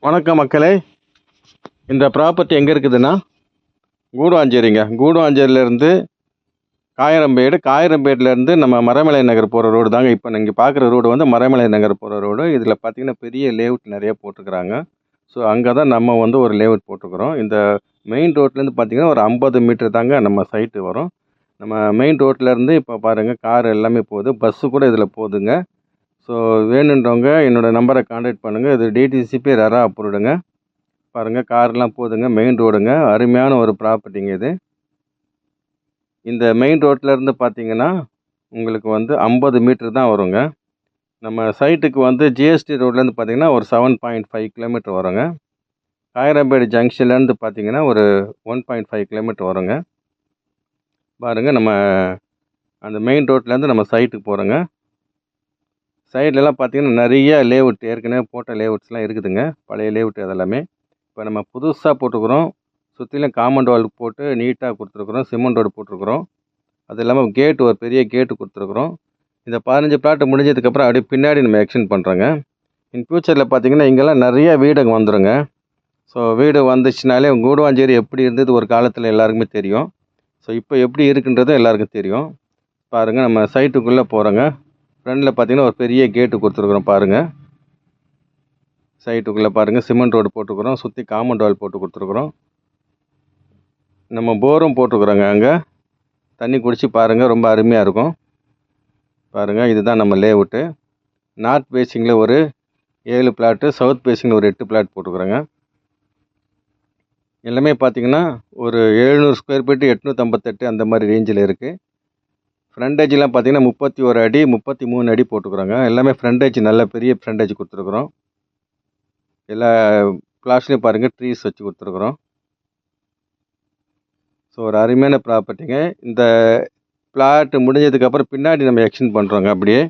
வணக்கம் மக்களே. இந்த ப்ராப்பர்ட்டி எங்கே இருக்குதுன்னா கூடுவாஞ்சேரிங்க. கூடுவாஞ்சேரியிலேருந்து காயிரம்பேடுலேருந்து நம்ம மறைமலை நகர் போகிற ரோடு தாங்க. இப்போ நீங்கள் பார்க்குற ரோடு வந்து மறைமலை நகர் போகிற ரோடு. இதில் பார்த்தீங்கன்னா பெரிய லேஅவுட் நிறைய போட்டிருக்கிறாங்க. ஸோ அங்கே தான் நம்ம வந்து ஒரு லேஅவுட் போட்டிருக்கிறோம். இந்த மெயின் ரோட்லேருந்து பார்த்தீங்கன்னா ஒரு 50 மீட்டர் தாங்க நம்ம சைட்டு வரும். நம்ம மெயின் ரோட்லேருந்து இப்போ பாருங்கள் கார் எல்லாமே போகுது, பஸ்ஸு கூட இதில் போகுதுங்க. ஸோ வேணுன்றவங்க என்னோடய நம்பரை கான்டாக்ட் பண்ணுங்கள். இது டிடிசிபி ரெரா அப்ரூவ்டுங்க. பாருங்கள் கார்லாம் போகுதுங்க. மெயின் ரோடுங்க. அருமையான ஒரு ப்ராப்பர்ட்டிங்க இது. இந்த மெயின் ரோட்லேருந்து பார்த்தீங்கன்னா உங்களுக்கு வந்து 50 மீட்டர் தான் வருங்க. நம்ம சைட்டுக்கு வந்து ஜிஎஸ்டி ரோட்லேருந்து பார்த்தீங்கன்னா ஒரு 7.5 கிலோமீட்டர் வருங்க. காயிரம்பேடு ஜங்ஷன்லேருந்து பார்த்தீங்கன்னா ஒரு 1.5 கிலோமீட்டர் வருங்க. பாருங்கள் நம்ம அந்த மெயின் ரோட்லேருந்து நம்ம சைட்டுக்கு போகிறோங்க. சைட்லலாம் பார்த்தீங்கன்னா நிறைய லேஅவுட் ஏற்கனவே போட்ட லேஅவுட்ஸ்லாம் இருக்குதுங்க. பழைய லேஅவுட் அதெல்லாமே. இப்போ நம்ம புதுசாக போட்டுக்கிறோம். சுற்றிலும் காம்பவுண்ட் வால் போட்டு நீட்டாக கொடுத்துருக்குறோம். சிமெண்ட் ரோடு போட்டிருக்குறோம். அது இல்லாமல் கேட்டு ஒரு பெரிய கேட்டு கொடுத்துருக்குறோம். இந்த 15 பிளாட்டு முடிஞ்சதுக்கப்புறம் அப்படியே பின்னாடி நம்ம எக்ஸ்டெண்ட் பண்ணுறோங்க. இன் ஃப்யூச்சரில் பார்த்தீங்கன்னா இங்கெல்லாம் நிறைய வீடுங்க வந்துடுங்க. ஸோ வீடு வந்துச்சுனாலே கூடுவாஞ்சேரி எப்படி இருந்தது ஒரு காலத்தில் எல்லாருக்குமே தெரியும். ஸோ இப்போ எப்படி இருக்குன்றது எல்லாருக்கும் தெரியும். பாருங்கள் நம்ம சைட்டுக்குள்ளே போகிறோங்க. ஃப்ரண்டில் பார்த்தீங்கன்னா ஒரு பெரிய கேட்டு கொடுத்துருக்குறோம் பாருங்கள். சைட்டுக்குள்ளே பாருங்கள் சிமெண்ட் ரோடு போட்டுக்கிறோம். சுற்றி காம்பவுண்ட் வால் போட்டு கொடுத்துருக்குறோம். நம்ம போரும் போட்டுக்கிறோங்க. அங்கே தண்ணி குடிச்சு பாருங்கள், ரொம்ப அருமையாக இருக்கும். பாருங்கள் இதுதான் நம்ம லேஅவுட்டு. நார்த் ஃபேஸிங்கில் ஒரு 7 பிளாட்டு, சவுத் ஃபேஸிங்கில் ஒரு 8 பிளாட் போட்டுக்கிறோங்க. எல்லாமே பார்த்தீங்கன்னா ஒரு 700 ஸ்கொயர் ஃபீட்டு 858 அந்த மாதிரி ரேஞ்சில் இருக்குது. ஃப்ரண்டேஜ்லாம் பார்த்தீங்கன்னா 31 அடி 33 அடி போட்டுக்கிறோங்க. எல்லாமே ஃப்ரண்டேஜ் நல்ல பெரிய ஃப்ரண்டேஜ் கொடுத்துருக்குறோம். எல்லா பிளாட்ஸ்லையும் பாருங்கள் ட்ரீஸ் வச்சு கொடுத்துருக்குறோம். ஸோ ஒரு அருமையான ப்ராப்பர்ட்டிங்க. இந்த பிளாட் முடிஞ்சதுக்கப்புறம் பின்னாடி நம்ம எக்ஸ்டெண்ட் பண்ணுறோங்க. அப்படியே